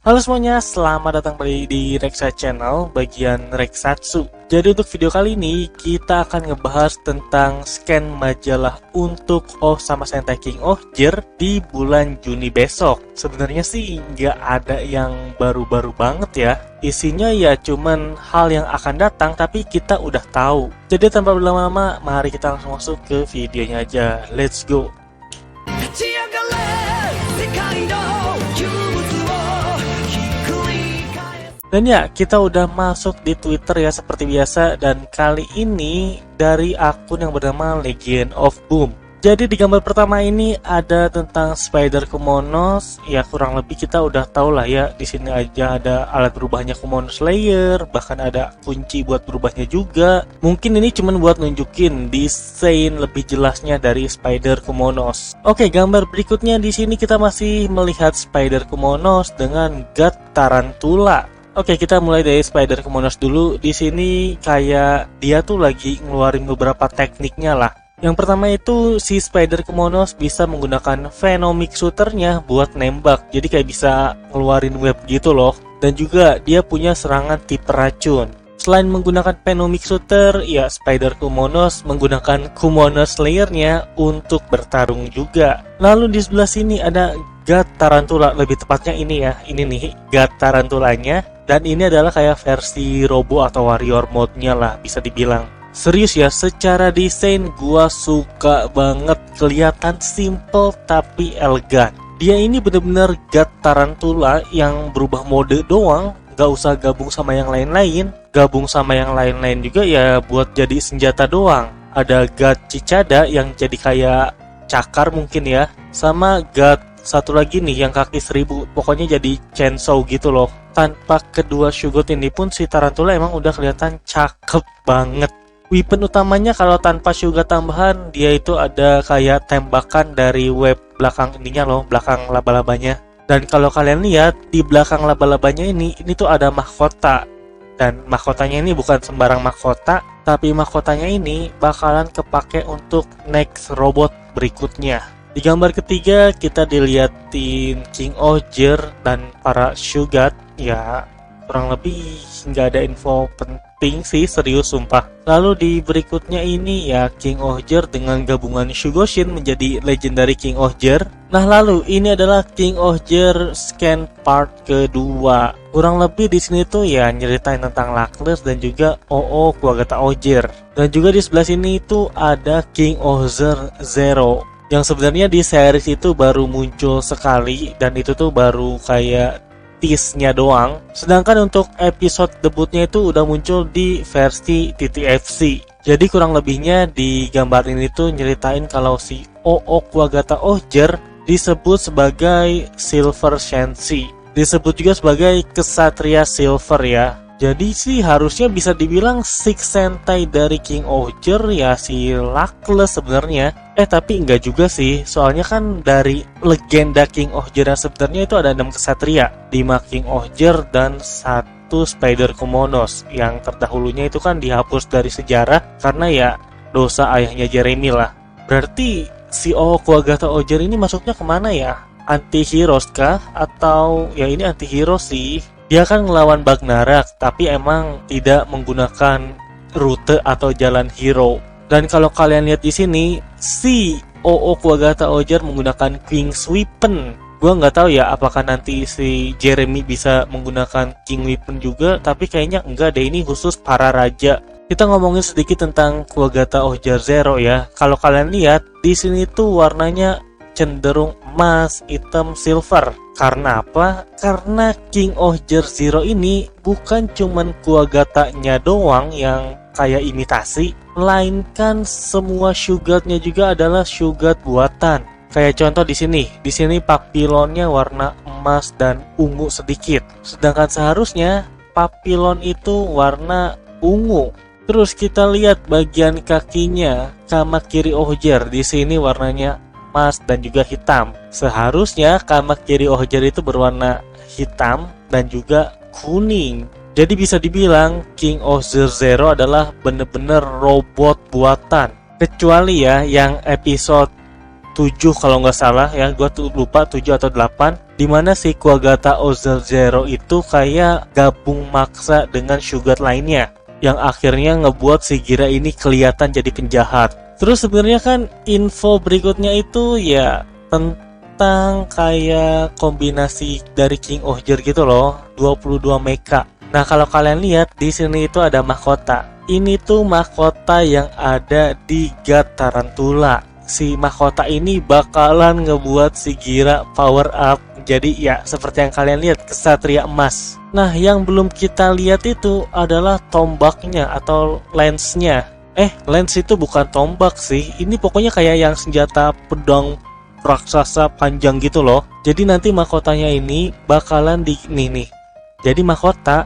Halo semuanya, selamat datang kembali di Reksa Channel bagian Reksatsu. Jadi untuk video kali ini kita akan ngebahas tentang scan majalah untuk Oh sama Sentai King Ohger di bulan Juni besok. Sebenarnya sih nggak ada yang baru-baru banget ya. Isinya ya cuman hal yang akan datang tapi kita udah tahu. Jadi tanpa berlama-lama, mari kita langsung masuk ke videonya aja. Let's go! Dan ya, kita udah masuk di Twitter ya seperti biasa, dan kali ini dari akun yang bernama Legend of Boom. Jadi di gambar pertama ini ada tentang Spider Kumonos. Ya kurang lebih kita udah tahu lah ya. Di sini aja ada alat berubahnya Kumonos Slayer, bahkan ada kunci buat berubahnya juga. Mungkin ini cuman buat nunjukin desain lebih jelasnya dari Spider Kumonos. Oke, gambar berikutnya di sini kita masih melihat Spider Kumonos dengan God Tarantula. Oke, kita mulai dari Spider Kumonos dulu. Di sini kayak dia tuh lagi ngeluarin beberapa tekniknya lah. Yang pertama itu si Spider Kumonos bisa menggunakan Venomic Shooter-nya buat nembak. Jadi kayak bisa ngeluarin web gitu loh. Dan juga dia punya serangan tipe racun. Selain menggunakan Venomic Shooter, ya Spider Kumonos menggunakan Kumonos Slayer-nya untuk bertarung juga. Lalu di sebelah sini ada God Tarantula, lebih tepatnya ini ya. Ini nih God Tarantulanya. Dan ini adalah kayak versi Robo atau Warrior mode-nya lah bisa dibilang. Serius ya, secara desain gua suka banget. Kelihatan simple tapi elegan. Dia ini bener-bener God Tarantula yang berubah mode doang. Gak usah gabung sama yang lain-lain. Gabung sama yang lain-lain juga ya buat jadi senjata doang. Ada God Cicada yang jadi kayak cakar mungkin ya. Sama God satu lagi nih yang kaki 1000. Pokoknya jadi chainsaw gitu loh. Tanpa kedua Shugot ini pun si Tarantula emang udah kelihatan cakep banget. Weapon utamanya kalau tanpa Shugot tambahan, dia itu ada kayak tembakan dari web belakang ininya loh, belakang laba-labanya. Dan kalau kalian lihat di belakang laba-labanya ini tuh ada mahkota. Dan mahkotanya ini bukan sembarang mahkota, tapi mahkotanya ini bakalan kepake untuk next robot berikutnya. Di gambar ketiga kita diliatin King Ohger dan para Shugot. Ya kurang lebih nggak ada info penting sih, serius sumpah. Lalu di berikutnya ini ya King Ohger dengan gabungan Shugoshin menjadi Legendary King Ohger. Nah lalu ini adalah King Ohger scan part kedua. Kurang lebih di sini tuh ya nyeritain tentang Luckless dan juga OO Kuwagata Ohger. Dan juga di sebelah sini itu ada King Ohger Zero yang sebenarnya di series itu baru muncul sekali, dan itu tuh baru kayak tease-nya doang. Sedangkan untuk episode debutnya itu udah muncul di versi TTFC. Jadi kurang lebihnya di gambar ini tuh nyeritain kalau si OO Kuwagata Ohger disebut sebagai Silver Shensi. Disebut juga sebagai Kesatria Silver ya. Jadi sih harusnya bisa dibilang Six Sentai dari King Ohger ya si Luckless sebenarnya. Tapi enggak juga sih, soalnya kan dari legenda King Ohger yang sebenarnya itu ada 6 kesatria, 5 King Ohger dan 1 Spider Kumonos. Yang terdahulunya itu kan dihapus dari sejarah karena ya dosa ayahnya Jeremy lah. Berarti si OO Kuwagata Ohger ini masuknya kemana ya? Anti-heroes kah? Atau ya ini anti-hero sih. Dia kan ngelawan Bagnarak, tapi emang tidak menggunakan rute atau jalan hero. Dan kalau kalian lihat di sini, si OO Kuwagata Ohger menggunakan King's Weapon. Gua nggak tahu ya apakah nanti si Jeremy bisa menggunakan King Weapon juga, tapi kayaknya enggak deh, ini khusus para raja. Kita ngomongin sedikit tentang Kuwagata Ohger Zero ya. Kalau kalian lihat di sini tuh warnanya cenderung emas, hitam, silver. Karena apa? Karena King Ohger Zero ini bukan cuman Kuwagatanya doang yang kayak imitasi, melainkan semua Shugot-nya juga adalah Shugot buatan. Kayak contoh di sini papilonnya warna emas dan ungu sedikit. Sedangkan seharusnya papilon itu warna ungu. Terus kita lihat bagian kakinya, Kamakiri Ohger di sini warnanya emas dan juga hitam. Seharusnya Kamakiri Ohger itu berwarna hitam dan juga kuning. Jadi bisa dibilang King Ohger Zero adalah bener-bener robot buatan. Kecuali ya yang episode 7 kalau nggak salah ya, gue tuh lupa 7 atau 8, dimana si Kuwagata Ozel Zero itu kayak gabung maksa dengan Shugat lainnya, yang akhirnya ngebuat si Gira ini kelihatan jadi penjahat. Terus sebenarnya kan info berikutnya itu ya tentang kayak kombinasi dari King Ohger gitu loh, 22 mecha. Nah kalau kalian lihat di sini itu ada mahkota. Ini tuh mahkota yang ada di God Tarantula. Si mahkota ini bakalan ngebuat si Gira power up. Jadi ya seperti yang kalian lihat, kesatria emas. Nah yang belum kita lihat itu adalah tombaknya atau lensnya. Lens itu bukan tombak sih. Ini pokoknya kayak yang senjata pedang raksasa panjang gitu loh. Jadi nanti mahkotanya ini bakalan nih. Jadi mahkota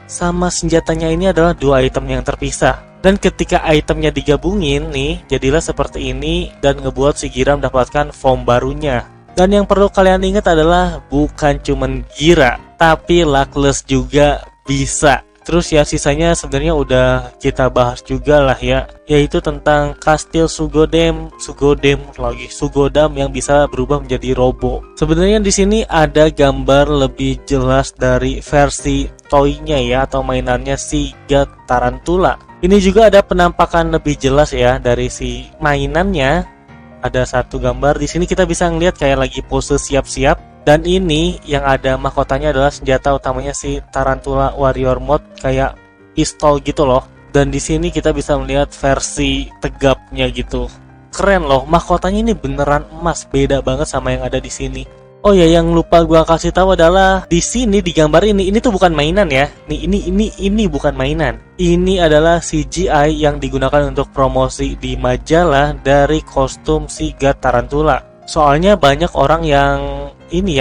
sama senjatanya ini adalah dua item yang terpisah. Dan ketika itemnya digabungin nih, jadilah seperti ini dan ngebuat si Gira mendapatkan form barunya. Dan yang perlu kalian ingat adalah bukan cuman Gira, tapi Luckless juga bisa. Terus ya sisanya sebenarnya udah kita bahas juga lah ya, yaitu tentang Kastil Sugodam yang bisa berubah menjadi robo. Sebenarnya di sini ada gambar lebih jelas dari versi toy-nya ya, atau mainannya si God Tarantula. Ini juga ada penampakan lebih jelas ya dari si mainannya. Ada satu gambar di sini kita bisa ngeliat kayak lagi pose siap-siap. Dan ini yang ada mahkotanya adalah senjata utamanya si Tarantula Warrior Mode, kayak pistol gitu loh. Dan di sini kita bisa melihat versi tegapnya gitu. Keren loh, mahkotanya ini beneran emas, beda banget sama yang ada di sini. Oh ya, yang lupa gua kasih tahu adalah di sini di gambar ini tuh bukan mainan ya. Ini bukan mainan. Ini adalah CGI yang digunakan untuk promosi di majalah dari kostum si God Tarantula. Soalnya banyak orang yang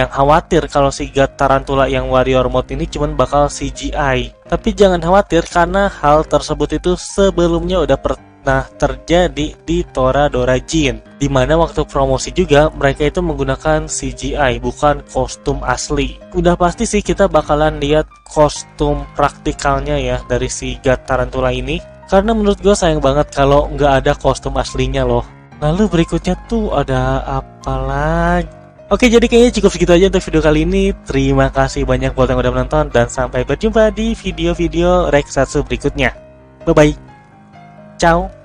khawatir kalau si God Tarantula yang Warrior Mode ini cuman bakal CGI. Tapi jangan khawatir karena hal tersebut itu sebelumnya udah pernah terjadi di Toradora Jin, dimana waktu promosi juga mereka itu menggunakan CGI bukan kostum asli. Udah pasti sih kita bakalan lihat kostum praktikalnya ya dari si God Tarantula ini, karena menurut gue sayang banget kalau nggak ada kostum aslinya loh. Lalu berikutnya tuh ada apa lagi? Oke, jadi kayaknya cukup segitu aja untuk video kali ini. Terima kasih banyak buat yang udah menonton, dan sampai berjumpa di video-video Rexatsu berikutnya. Bye-bye. Ciao.